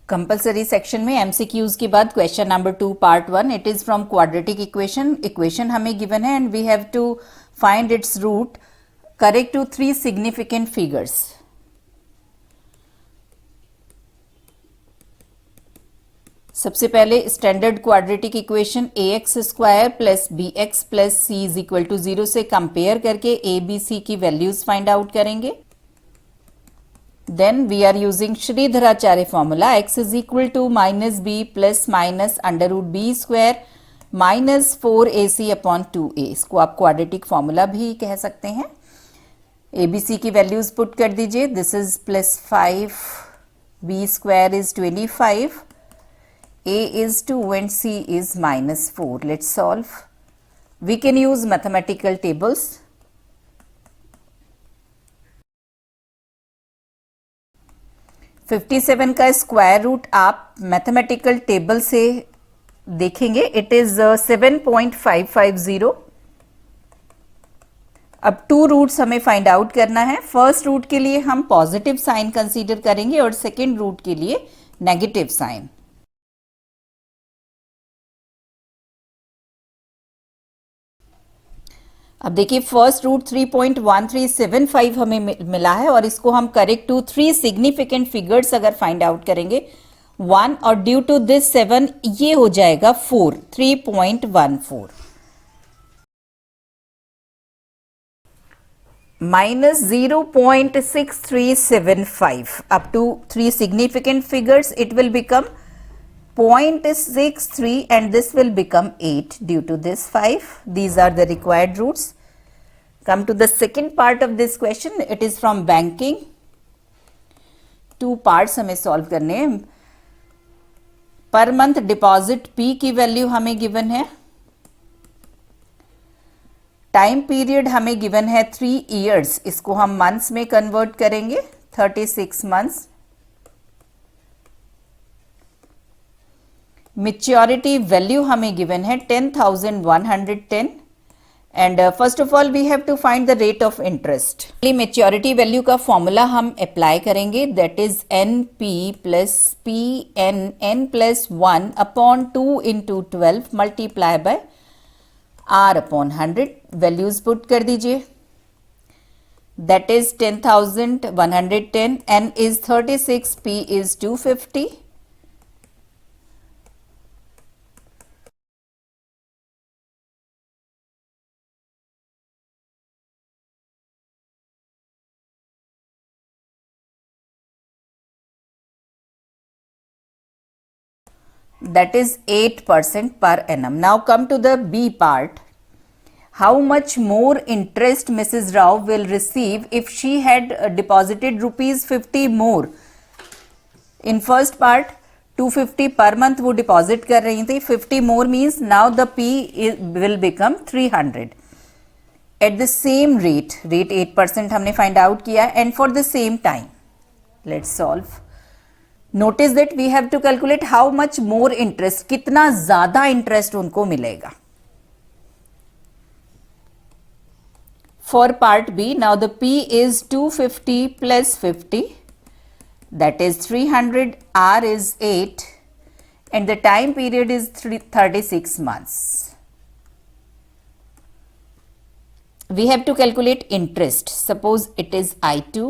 Compulsory section में MCQs के बाद question number 2 part 1 it is from quadratic equation हमें गिवन है and we have to find its root correct to 3 significant figures. सबसे पहले standard quadratic equation ax square plus bx plus c is equal to 0 से compare करके a b c की values find out करेंगे। Then we are using Sridharacharya formula x is equal to minus b plus minus under root b square minus 4ac upon 2a। इसको आप quadratic formula भी कह सकते हैं। abc की values put कर दीजिए। This is plus 5, b square is 25, a is 2 and c is minus 4। Let's solve. We can use mathematical tables. 57 का स्क्वायर रूट आप मैथमेटिकल टेबल से देखेंगे, इट इज 7.550। अब 2 रूट्स हमें फाइंड आउट करना है। फर्स्ट रूट के लिए हम पॉजिटिव साइन कंसीडर करेंगे और सेकेंड रूट के लिए नेगेटिव साइन। अब देखिए फर्स्ट रूट 3.1375 हमें मिला है और इसको हम करेक्ट टू 3 सिग्निफिकेंट फिगर्स अगर फाइंड आउट करेंगे 1 और ड्यू टू दिस 7 ये हो जाएगा 4, 3.14 minus 0.6375 up to 3 significant figures it will become 0.63 and this will become 8 due to this 5. These are the required roots. Come to the second part of this question. It is from banking. 2 parts हमें solve करने हैं। Per month deposit P की value हमें given है। Time period हमें given है 3 years। इसको हम months में convert करेंगे 36 months। मेच्योरिटी वैल्यू हमें गिवन है 10,110 and first of all we have to find the rate of interest. Maturity value का फॉर्मूला हम अप्लाई करेंगे, that is N P plus P N plus 1 upon 2 into 12 multiply by R upon 100। Values put कर दीजिए, that is 10,110, N is 36, P is 250। That is 8% per annum. Now come to the B part. How much more interest Mrs. Rao will receive if she had deposited rupees 50 more? In first part 250 per month वो deposit कर रही थी, 50 more means now the P will become 300 at the same rate 8% हमने find out किया and for the same time. Let's solve. Notice that we have to calculate how much more interest, कितना ज्यादा interest उनको मिलेगा। For part B, now the P is 250 plus 50, that is 300, R is 8 and the time period is 36 months. We have to calculate interest. Suppose it is I2.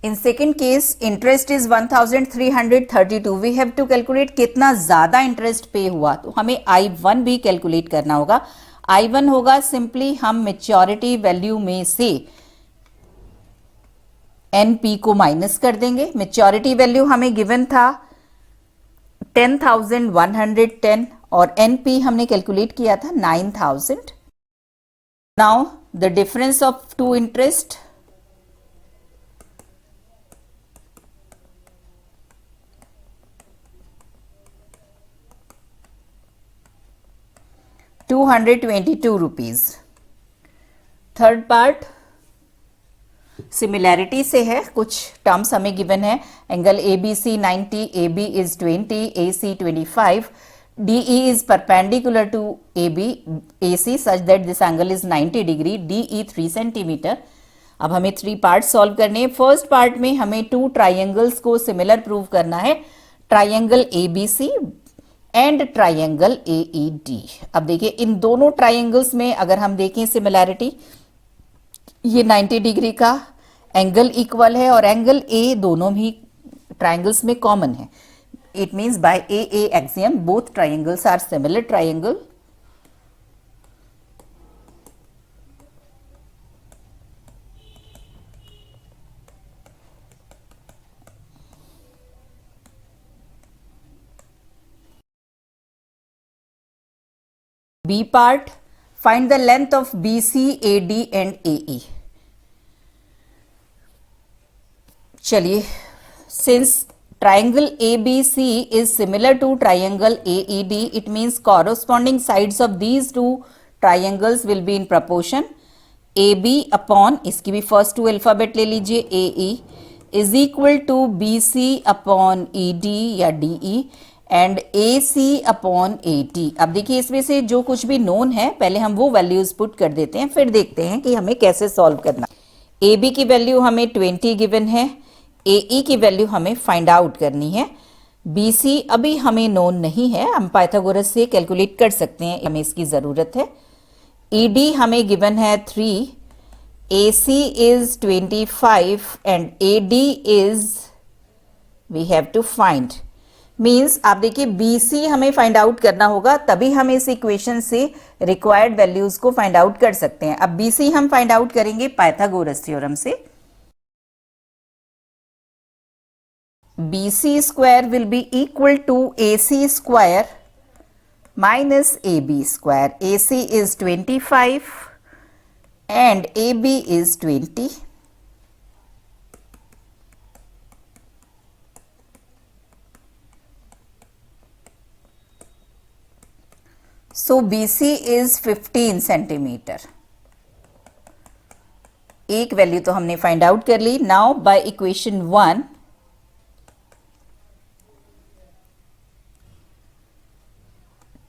In second case, interest is 1,332. We have to calculate कितना ज़्यादा interest पे हुआ, तो हमें I1 भी calculate करना होगा। I1 होगा simply हम maturity value में से NP को माइनस कर देंगे। maturity value हमें given था 10,110 और NP हमने calculate किया था 9,000. Now the difference of two interest, ₹222। Third part similarity से है, कुछ टर्म्स हमें गिवन है। Angle ABC 90, AB is 20, AC 25, DE is perpendicular to AC such that this angle is 90 degree. DE 3 centimetre. अब हमें 3 पार्ट सॉल्व करने हैं. First part में हमें 2 ट्राइंगल्स को सिमिलर प्रूव करना है. Triangle ABC and triangle AED. अब देखिए इन दोनों ट्राइंगल्स में अगर हम देखें सिमिलैरिटी, ये 90 डिग्री का एंगल इक्वल है और एंगल A दोनों ही ट्राइंगल्स में कॉमन है. It means by AA axiom both triangles are similar triangle. B part, find the length of BC, AD and AE. चलिए, since triangle ABC is similar to triangle AED, it means corresponding sides of these two triangles will be in proportion. AB upon, इसकी भी first two alphabet ले लीजिए, AE is equal to BC upon ED या DE and AC upon AD. अब देखिए इसमें से जो कुछ भी known है पहले हम वो values put कर देते हैं, फिर देखते हैं कि हमें कैसे solve करना. AB की वैल्यू हमें 20 गिवन है. AE की वैल्यू हमें फाइंड आउट करनी है. BC अभी हमें नोन नहीं है, हम पाइथागोरस से कैलकुलेट कर सकते हैं, हमें इसकी ज़रूरत है. ED हमें गिवन है 3, AC is 25 and AD is we have to find. Means आप देखिए BC हमें फाइंड आउट करना होगा, तभी हम इस इक्वेशन से रिक्वायर्ड वैल्यूज को फाइंड आउट कर सकते हैं. अब BC हम फाइंड आउट करेंगे पाइथागोरस थ्योरम से. BC square will be equal to AC square minus AB square. AC is 25 and AB is 20. So BC is 15 centimetre. एक वैल्यू तो हमने फाइंड आउट कर ली. Now by equation 1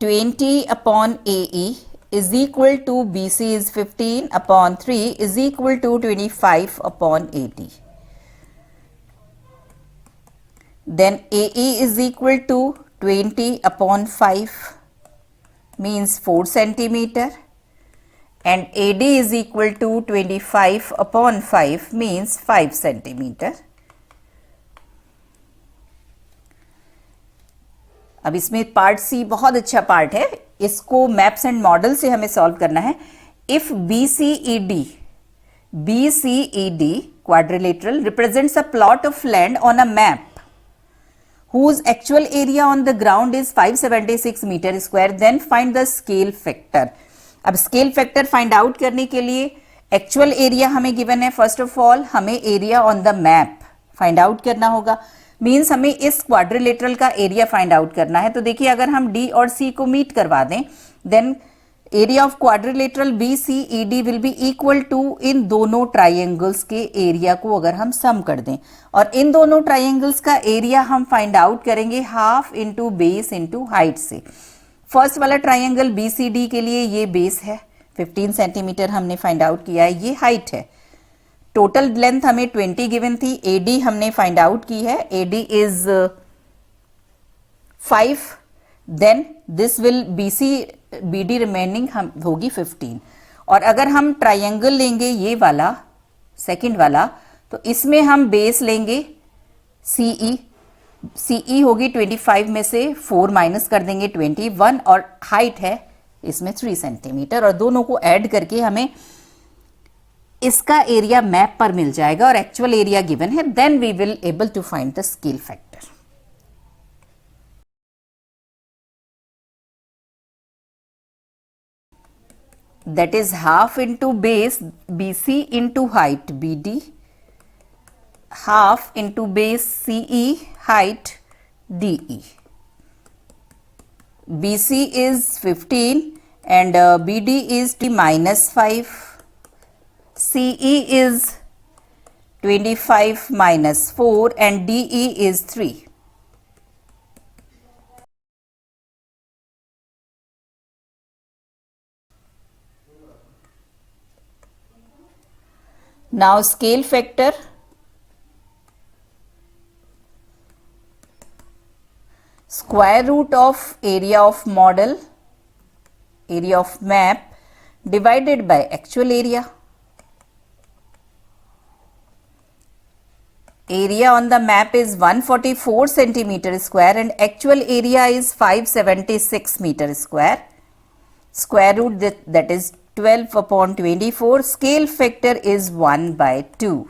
20 upon AE is equal to BC is 15 upon 3 is equal to 25 upon AD. Then AE is equal to 20 upon 5 means 4 centimeter and AD is equal to 25 upon 5 means 5 centimeter. अब इसमें part सी बहुत अच्छा part है, इसको maps and model से हमें solve करना है. If BCED quadrilateral represents a plot of land on a map whose actual area on the ground is 576 meter square, then find the scale factor. अब scale factor find out करने के लिए actual area हमें given है. First of all हमें area on the map find out करना होगा. Means हमें इस क्वाड्रिलेटरल का एरिया फाइंड आउट करना है. तो देखिए अगर हम D और C को मीट करवा दें, then area of quadrilateral BCED will be equal to इन दोनों ट्राइंगल्स के एरिया को अगर हम सम कर दें, और इन दोनों ट्राइंगल्स का एरिया हम फाइंड आउट करेंगे half into base into height से. फर्स्ट वाला ट्राइंगल BCD के लिए ये बेस है, 15 सेंटीमीटर हमने फाइंड आउट किया है. ये हाइट है. टोटल लेंथ हमें 20 गिवन थी. AD हमने फाइंड आउट की है. AD is 5. Then this will BD remaining हम होगी 15. और अगर हम ट्राइंगल लेंगे ये वाला सेकंड वाला, तो इसमें हम बेस लेंगे CE होगी 25 में से 4 माइनस कर देंगे 21, और हाइट है इसमें 3 सेंटीमीटर, और दोनों को ऐड करके हमें इसका एरिया मैप पर मिल जाएगा और एक्चुअल एरिया गिवन है. Then we will able to find the scale factor. That is half into base BC into height BD, half into base CE height DE. BC is 15 and BD is -5. CE is 25 minus 4 and DE is 3. Now scale factor. Square root of area of model, area of map divided by actual area. Area on the map is 144 centimeter square and actual area is 576 meter square. Square root that is 12 upon 24. Scale factor is 1/2.